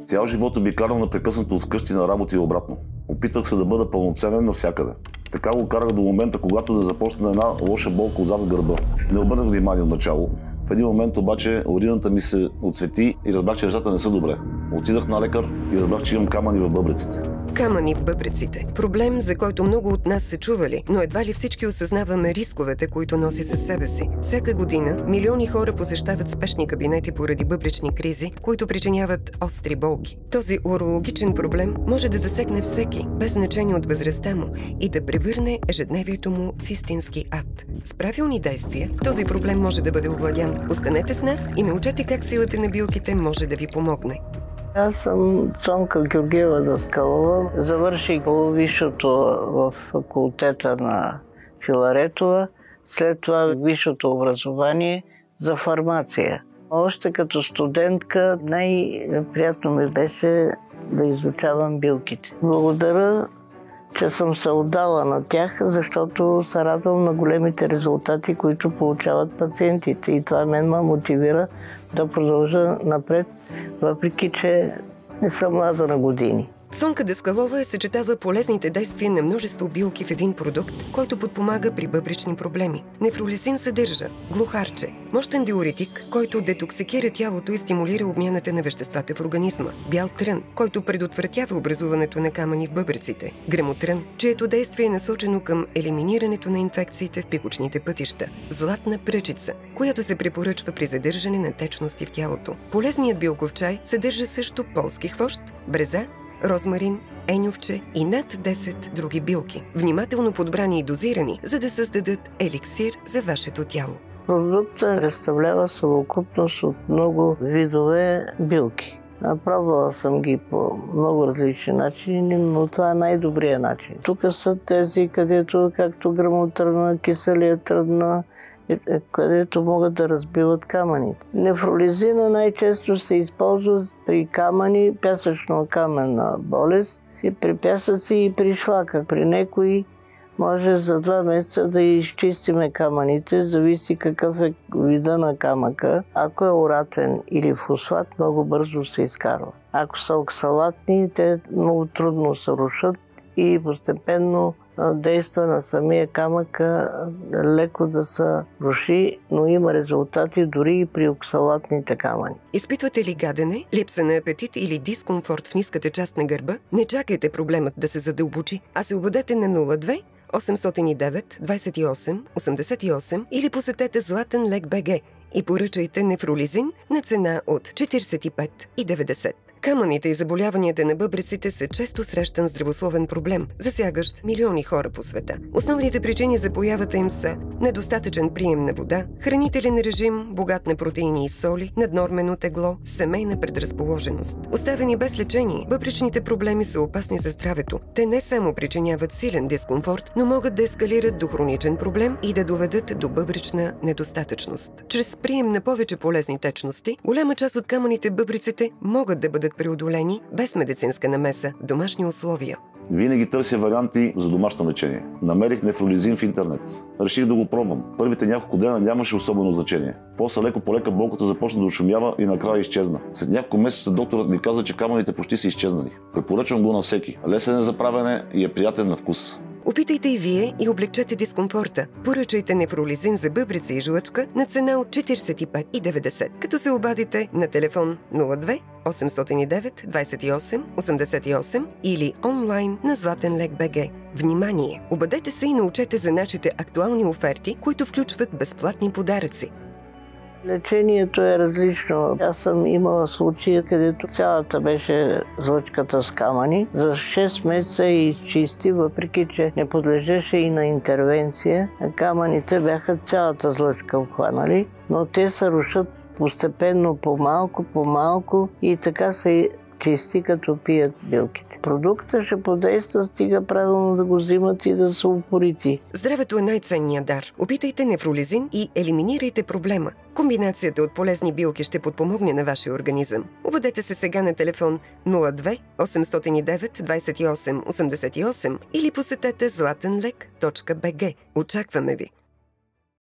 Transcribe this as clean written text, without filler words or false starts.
Цял живота би карал непрекъснато от вкъщи на работа и обратно. Опитвах се да бъда пълноценен навсякъде. Така го карах до момента, когато да започне една лоша болка отзад гърба. Не обърнах внимание отначало. В един момент обаче урината ми се отсвети и разбрах, че нещата не са добре. Отидах на лекар и разбрах, че имам камъни в бъбреците. Камъни в бъбреците. Проблем, за който много от нас са чували, но едва ли всички осъзнаваме рисковете, които носи със себе си. Всяка година милиони хора посещават спешни кабинети поради бъбречни кризи, които причиняват остри болки. Този урологичен проблем може да засегне всеки, без значение от възрастта му, и да превърне ежедневието му в истински ад. С правилни действия този проблем може да бъде овладян. Останете с нас и научете как силата на билките може да ви помогне. Аз съм Цонка Георгиева Даскалова. Завърших висшето в факултета на Филаретова, след това висшето образование за фармация. Още като студентка най-приятно ми беше да изучавам билките. Благодаря, че съм се отдала на тях, защото се радвам на големите резултати, които получават пациентите. И това мен ме мотивира да продължа напред, въпреки че не съм млада на години. Цонка Даскалова съчетава полезните действия на множество билки в един продукт, който подпомага при бъбречни проблеми. Нефролизин съдържа глухарче, мощен диуретик, който детоксикира тялото и стимулира обмяната на веществата в организма. Бял трън, който предотвратява образуването на камъни в бъбреците. Гремотрън, чието действие е насочено към елиминирането на инфекциите в пикочните пътища. Златна пръчица, която се препоръчва при задържане на течности в тялото. Полезният билков чай съдържа също полски хвощ, бреза, розмарин, еньовче и над 10 други билки, внимателно подбрани и дозирани, за да създадат еликсир за вашето тяло. Продуктът представлява съвкупност от много видове билки. Пробвала съм ги по много различни начини, но това е най-добрият начин. Тук са тези, където както грамотръна, киселия тръдна, където могат да разбиват камъните. Нефролизина най-често се използва при камъни, пясъчно-каменна болест, и при пясъци и при шлака. При някои може за 2 месеца да изчистиме камъните, зависи какъв е вида на камъка. Ако е уратен или фосфат, много бързо се изкарва. Ако са оксалатни, те много трудно се рушат и постепенно действа на самия камък леко да се руши, но има резултати дори и при оксалатните камъни. Изпитвате ли гадене, липса на апетит или дискомфорт в ниската част на гърба? Не чакайте проблемът да се задълбочи, а се обадете на 02 809 28 88 или посетете Златен лек БГ и поръчайте нефролизин на цена от 45,90. Камъните и заболяванията на бъбреците са често срещан здравословен проблем, засягащ милиони хора по света. Основните причини за появата им са недостатъчен прием на вода, хранителен режим, богат на протеини и соли, наднормено тегло, семейна предразположеност. Оставени без лечение, бъбречните проблеми са опасни за здравето. Те не само причиняват силен дискомфорт, но могат да ескалират до хроничен проблем и да доведат до бъбречна недостатъчност. Чрез прием на повече полезни течности, голяма част от камъните в бъбреците могат да бъдат преодолени без медицинска намеса в домашни условия. Винаги търся варианти за домашно лечение. Намерих нефролизин в интернет. Реших да го пробвам. Първите няколко дена нямаше особено значение. После леко по лека болката започна да ошумява и накрая изчезна. След няколко месеца докторът ми каза, че камъните почти са изчезнали. Препоръчвам го на всеки. Лесен е за правене и е приятен на вкус. Опитайте и вие и облегчете дискомфорта. Поръчайте нефролизин за бъбреци и жлъчка на цена от 45,90, като се обадите на телефон 02 809 28 88 или онлайн на Златен лек БГ. Внимание! Обадете се и научете за нашите актуални оферти, които включват безплатни подаръци. Лечението е различно. Аз съм имала случаи, където цялата беше злъчката с камъни. За 6 месеца изчисти, въпреки че не подлежеше и на интервенция. Камъните бяха цялата злъчка обхванали, но те се рушат постепенно, по-малко и така се чисти, като пият билките. Продуктът ще подейства, стига правилно да го взимат и да се упорити. Здравето е най-ценният дар. Опитайте нефролизин и елиминирайте проблема. Комбинацията от полезни билки ще подпомогне на вашия организъм. Обадете се сега на телефон 02 809 28 88 или посетете zlatenlek.bg. Очакваме ви!